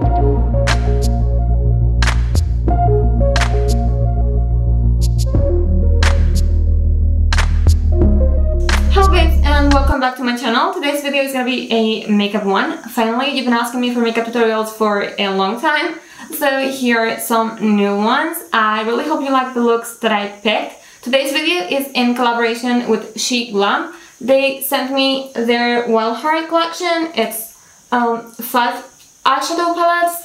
Welcome back to my channel. Today's video is gonna be a makeup one. Finally, you've been asking me for makeup tutorials for a long time, so here are some new ones. I really hope you like the looks that I picked. Today's video is in collaboration with Sheglam. They sent me their Wild Heart collection. It's 5 eyeshadow palettes,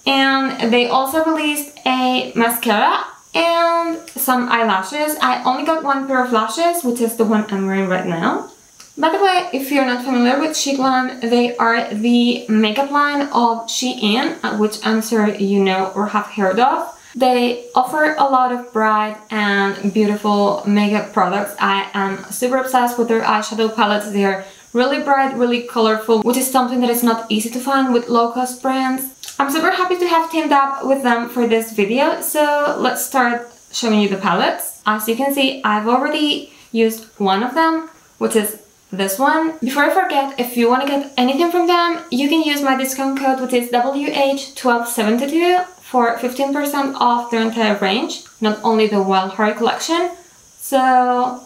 and they also released a mascara and some eyelashes. I only got one pair of lashes, which is the one I'm wearing right now. By the way, if you're not familiar with Sheglam, they are the makeup line of Shein, which I'm sure you know or have heard of. They offer a lot of bright and beautiful makeup products. I am super obsessed with their eyeshadow palettes. They're really bright, really colorful, which is something that is not easy to find with low-cost brands. I'm super happy to have teamed up with them for this video, so let's start showing you the palettes. As you can see, I've already used one of them, which is this one. Before I forget, if you want to get anything from them, you can use my discount code, which is WH1272 for 15% off their entire range, not only the Wild Heart collection. So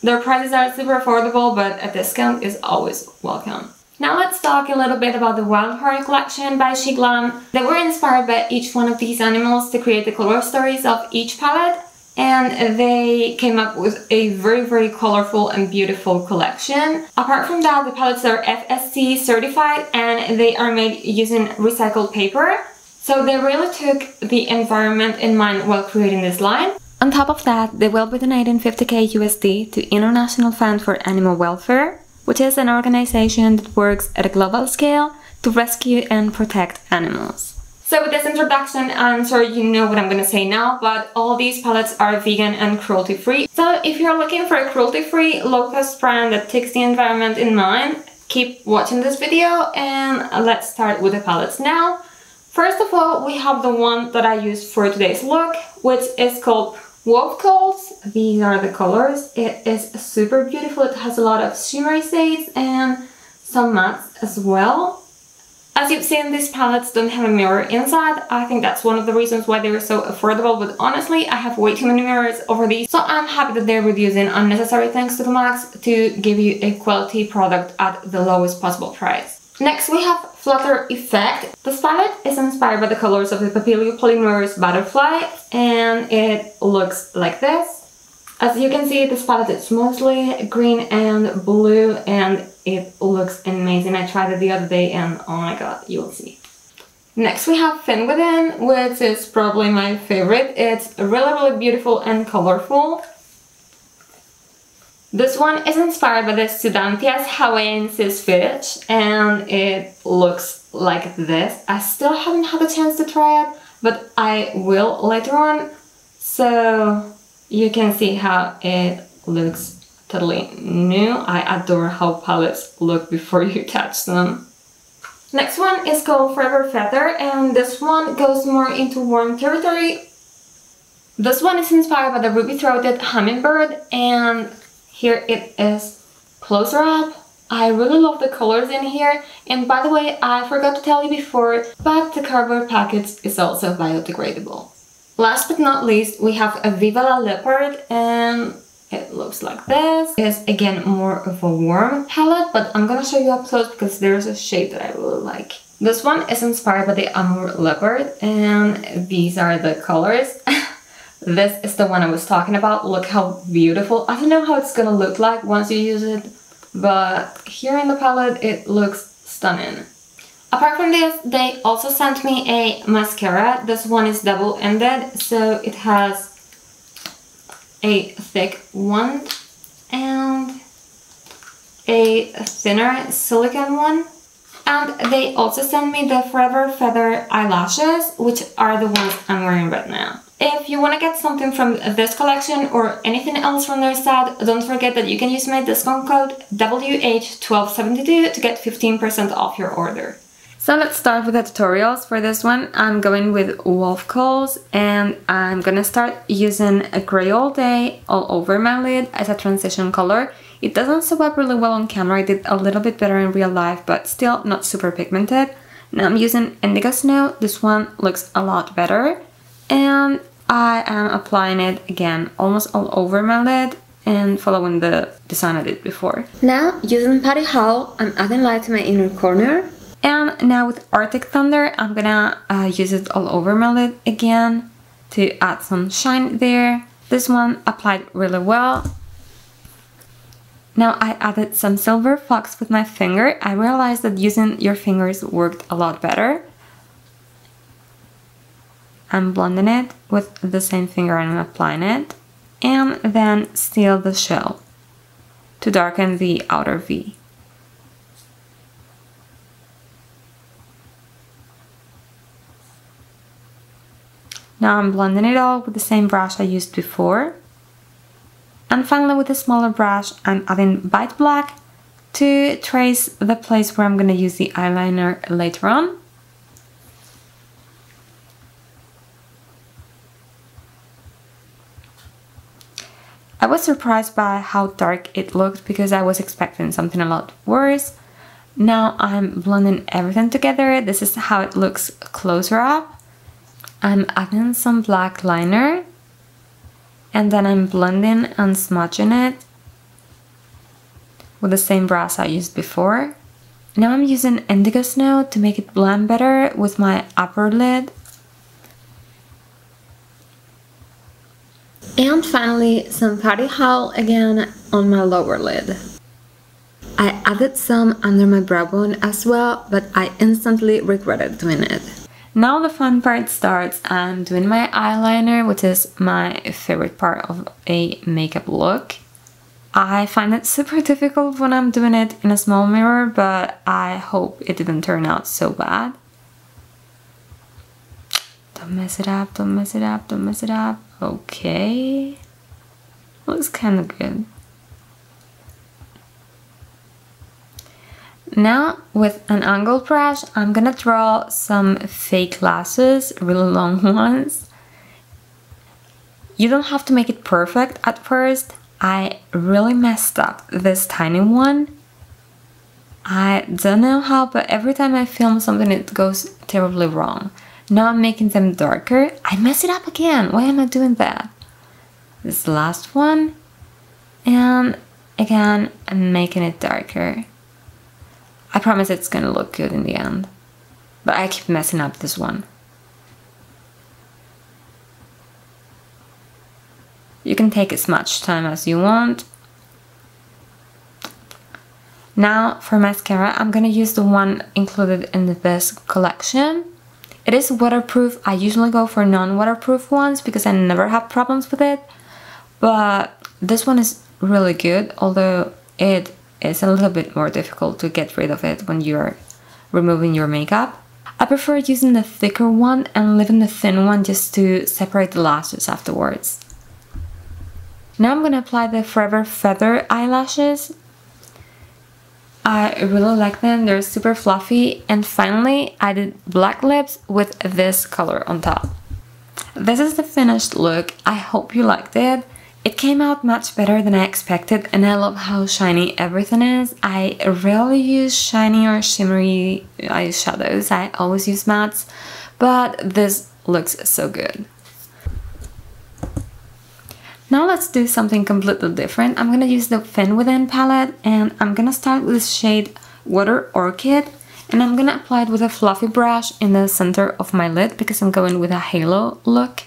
their prices are super affordable, but a discount is always welcome. Now let's talk a little bit about the Wild Heart collection by Sheglam. They were inspired by each one of these animals to create the color stories of each palette, and they came up with a very colorful and beautiful collection. Apart from that, the palettes are FSC certified and they are made using recycled paper. So they really took the environment in mind while creating this line. On top of that, they will be donating 50k USD to International Fund for Animal Welfare, which is an organization that works at a global scale to rescue and protect animals. So with this introduction, I'm sure you know what I'm gonna say now, but all these palettes are vegan and cruelty-free. So if you're looking for a cruelty-free, low-cost brand that takes the environment in mind, keep watching this video and let's start with the palettes now. First of all, we have the one that I used for today's look, which is called Wolf Calls. These are the colors. It is super beautiful. It has a lot of shimmery shades and some mattes as well. As you've seen, these palettes don't have a mirror inside. I think that's one of the reasons why they were so affordable, but honestly, I have way too many mirrors over these, so I'm happy that they're reducing unnecessary things to the max to give you a quality product at the lowest possible price. Next, we have Flutter Effect. This palette is inspired by the colors of the Papilio Polymerous Butterfly, and it looks like this. As you can see, this palette is mostly green and blue, and it looks amazing. I tried it the other day and oh my god, you will see. Next we have Fin Within, which is probably my favorite. It's really beautiful and colorful. This one is inspired by the Sudantias Hawaiiensis fish, and it looks like this. I still haven't had a chance to try it, but I will later on. So you can see how it looks totally new. I adore how palettes look before you touch them. Next one is called Forever Feather, and this one goes more into warm territory. This one is inspired by the ruby-throated hummingbird, and here it is closer up. I really love the colors in here, and by the way, I forgot to tell you before, but the cardboard package is also biodegradable. Last but not least, we have a VIVA LEOPARD, and it looks like this. It's again more of a warm palette, but I'm gonna show you up close because there's a shade that I really like. This one is inspired by the Amour Leopard, and these are the colors. This is the one I was talking about. Look how beautiful. I don't know how it's gonna look like once you use it, but here in the palette it looks stunning. Apart from this, they also sent me a mascara. This one is double-ended, so it has a thick wand and a thinner silicone one. And they also sent me the Forever Feather eyelashes, which are the ones I'm wearing right now. If you want to get something from this collection or anything else from their site, don't forget that you can use my discount code WH1272 to get 15% off your order. So let's start with the tutorials. For this one, I'm going with Wolf Calls, and I'm gonna start using a gray all day all over my lid as a transition color. It doesn't show up really well on camera. I did a little bit better in real life, but still not super pigmented. Now I'm using Indigo Snow. This one looks a lot better. And I am applying it again almost all over my lid and following the design I did before. Now using Patty Howell, I'm adding light to my inner corner. And now with Arctic Thunder, I'm gonna use it all over my lid again to add some shine there. This one applied really well. Now I added some Silver Fox with my finger. I realized that using your fingers worked a lot better. I'm blending it with the same finger and I'm applying it. And then Steal the Shell to darken the outer V. Now I'm blending it all with the same brush I used before. And finally with a smaller brush, I'm adding Bite Black to trace the place where I'm going to use the eyeliner later on. I was surprised by how dark it looked because I was expecting something a lot worse. Now I'm blending everything together. This is how it looks closer up. I'm adding some black liner and then I'm blending and smudging it with the same brush I used before. Now I'm using Indigo Snow to make it blend better with my upper lid. And finally some Patty Howell again on my lower lid. I added some under my brow bone as well, but I instantly regretted doing it. Now the fun part starts. I'm doing my eyeliner, which is my favorite part of a makeup look. I find it super difficult when I'm doing it in a small mirror, but I hope it didn't turn out so bad. Don't mess it up, don't mess it up, don't mess it up. Okay. Looks kind of good. Now, with an angled brush, I'm gonna draw some fake lashes, really long ones. You don't have to make it perfect at first. I really messed up this tiny one. I don't know how, but every time I film something, it goes terribly wrong. Now I'm making them darker. I mess it up again. Why am I doing that? This last one. And again, I'm making it darker. I promise it's gonna look good in the end, but I keep messing up this one. You can take as much time as you want. Now for mascara, I'm gonna use the one included in this collection. It is waterproof. I usually go for non-waterproof ones because I never have problems with it, but this one is really good, although it's a little bit more difficult to get rid of it when you're removing your makeup. I prefer using the thicker one and leaving the thin one just to separate the lashes afterwards. Now I'm gonna apply the Forever Feather eyelashes. I really like them, they're super fluffy. And finally, I did black lips with this color on top. This is the finished look. I hope you liked it. It came out much better than I expected, and I love how shiny everything is. I rarely use shiny or shimmery eyeshadows. I always use mattes, but this looks so good. Now let's do something completely different. I'm gonna use the Fin Within palette, and I'm gonna start with the shade Water Orchid, and I'm gonna apply it with a fluffy brush in the center of my lid because I'm going with a halo look.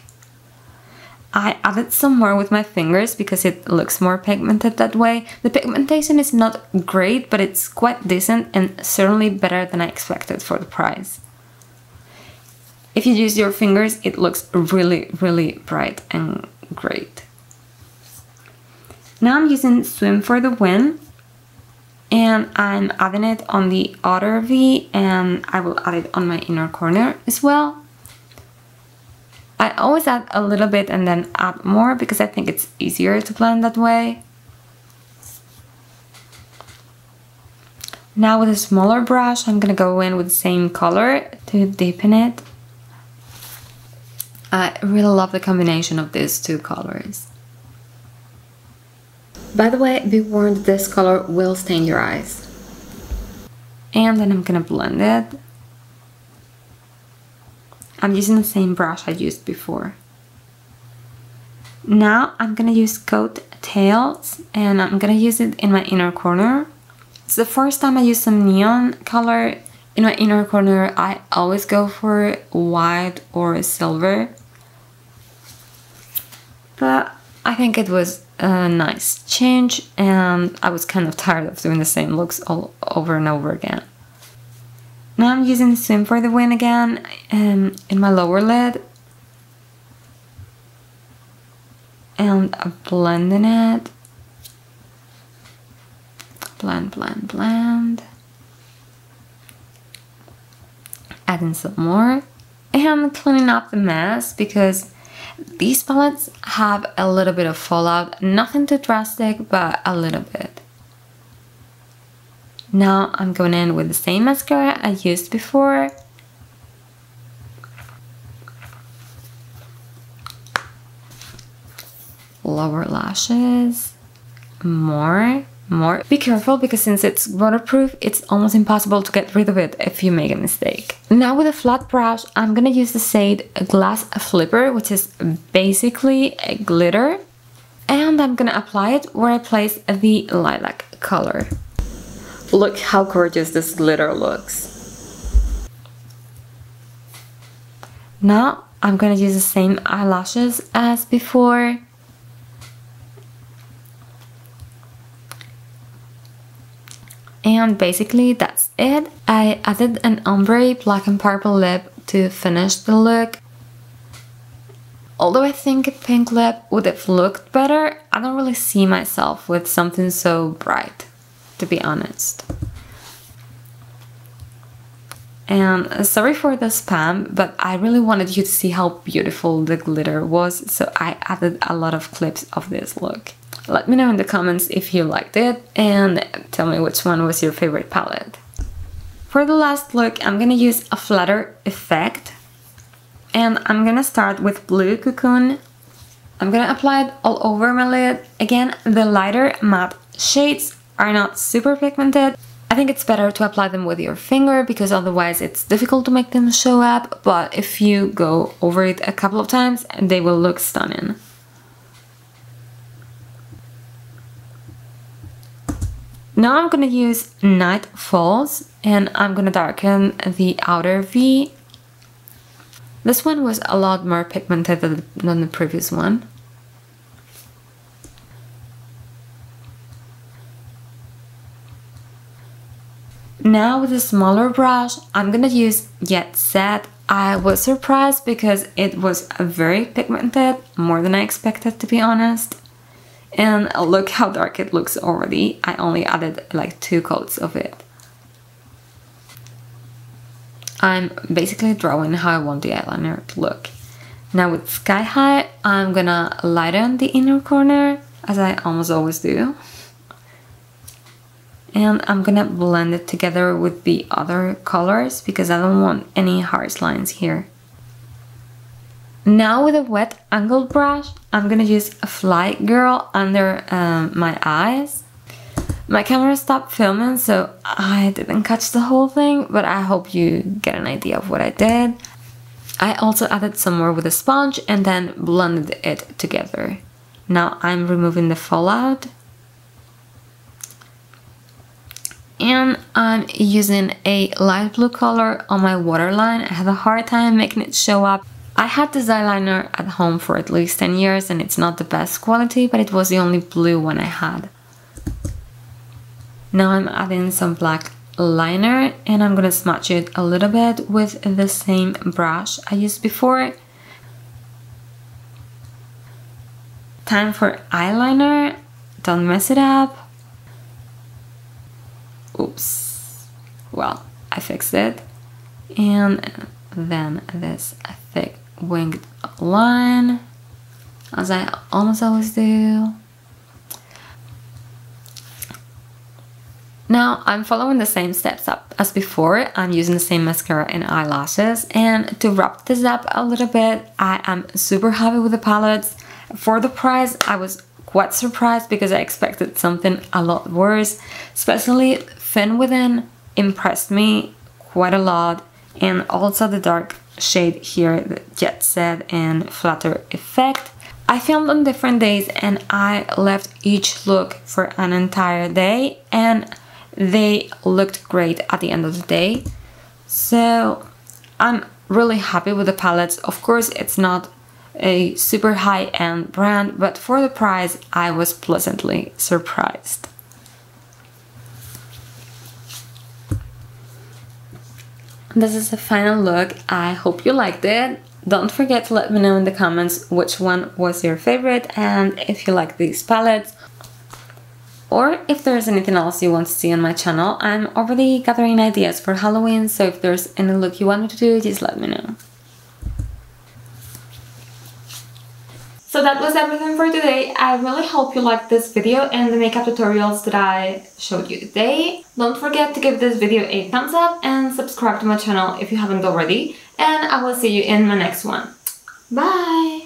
I added some more with my fingers because it looks more pigmented that way. The pigmentation is not great, but it's quite decent and certainly better than I expected for the price. If you use your fingers, it looks really, really bright and great. Now I'm using Swim for the Win, and I'm adding it on the outer V, and I will add it on my inner corner as well. I always add a little bit and then add more because I think it's easier to blend that way. Now with a smaller brush, I'm gonna go in with the same color to deepen it. I really love the combination of these two colors. By the way, be warned, this color will stain your eyes. And then I'm gonna blend it. I'm using the same brush I used before. Now I'm gonna use Goat Tails, and I'm gonna use it in my inner corner. It's the first time I use some neon color in my inner corner. I always go for white or silver, but I think it was a nice change, and I was kind of tired of doing the same looks all over and over again. Now I'm using Swim for the Win again in my lower lid, and I'm blending it. Blend, blend, blend. Adding some more, and cleaning up the mess because these palettes have a little bit of fallout, nothing too drastic, but a little bit. Now I'm going in with the same mascara I used before. Lower lashes. More. Be careful because since it's waterproof, it's almost impossible to get rid of it if you make a mistake. Now with a flat brush, I'm gonna use the shade Glass Flipper, which is basically a glitter. And I'm gonna apply it where I place the lilac color. Look how gorgeous this glitter looks. Now I'm gonna use the same eyelashes as before. And basically that's it. I added an ombre black and purple lip to finish the look. Although I think a pink lip would have looked better, I don't really see myself with something so bright, to be honest. And sorry for the spam, but I really wanted you to see how beautiful the glitter was, so I added a lot of clips of this look. Let me know in the comments if you liked it, and tell me which one was your favorite palette. For the last look, I'm gonna use a Flutter effect, and I'm gonna start with Blue Cocoon. I'm gonna apply it all over my lid. Again, the lighter matte shades are not super pigmented. I think it's better to apply them with your finger because otherwise it's difficult to make them show up, but if you go over it a couple of times, they will look stunning. Now I'm gonna use Night Falls, and I'm gonna darken the outer V. This one was a lot more pigmented than the previous one. Now with a smaller brush, I'm gonna use Jet Set. I was surprised because it was very pigmented, more than I expected, to be honest. And look how dark it looks already. I only added like 2 coats of it. I'm basically drawing how I want the eyeliner to look. Now with Sky High, I'm gonna lighten the inner corner, as I almost always do. And I'm gonna blend it together with the other colors because I don't want any harsh lines here. Now with a wet angled brush, I'm gonna use a Fly Girl under my eyes. My camera stopped filming, so I didn't catch the whole thing, but I hope you get an idea of what I did. I also added some more with a sponge and then blended it together. Now I'm removing the fallout. And I'm using a light blue color on my waterline. I had a hard time making it show up. I had this eyeliner at home for at least 10 years and it's not the best quality, but it was the only blue one I had. Now I'm adding some black liner and I'm gonna smudge it a little bit with the same brush I used before. Time for eyeliner. Don't mess it up. Oops. Well, I fixed it. And then this thick winged line, as I almost always do. Now I'm following the same steps up as before. I'm using the same mascara and eyelashes, and to wrap this up a little bit, I am super happy with the palettes. For the price, I was quite surprised because I expected something a lot worse. Especially Thin Within impressed me quite a lot, and also the dark shade here, the Jet Set and Flutter effect. I filmed on different days and I left each look for an entire day and they looked great at the end of the day. So I'm really happy with the palettes. Of course, it's not a super high-end brand, but for the price I was pleasantly surprised. This is the final look. I hope you liked it. Don't forget to let me know in the comments which one was your favorite and if you like these palettes, or if there's anything else you want to see on my channel. I'm already gathering ideas for Halloween, so if there's any look you want me to do, just let me know. So that was everything for today. I really hope you liked this video and the makeup tutorials that I showed you today. Don't forget to give this video a thumbs up and subscribe to my channel if you haven't already. And I will see you in my next one. Bye!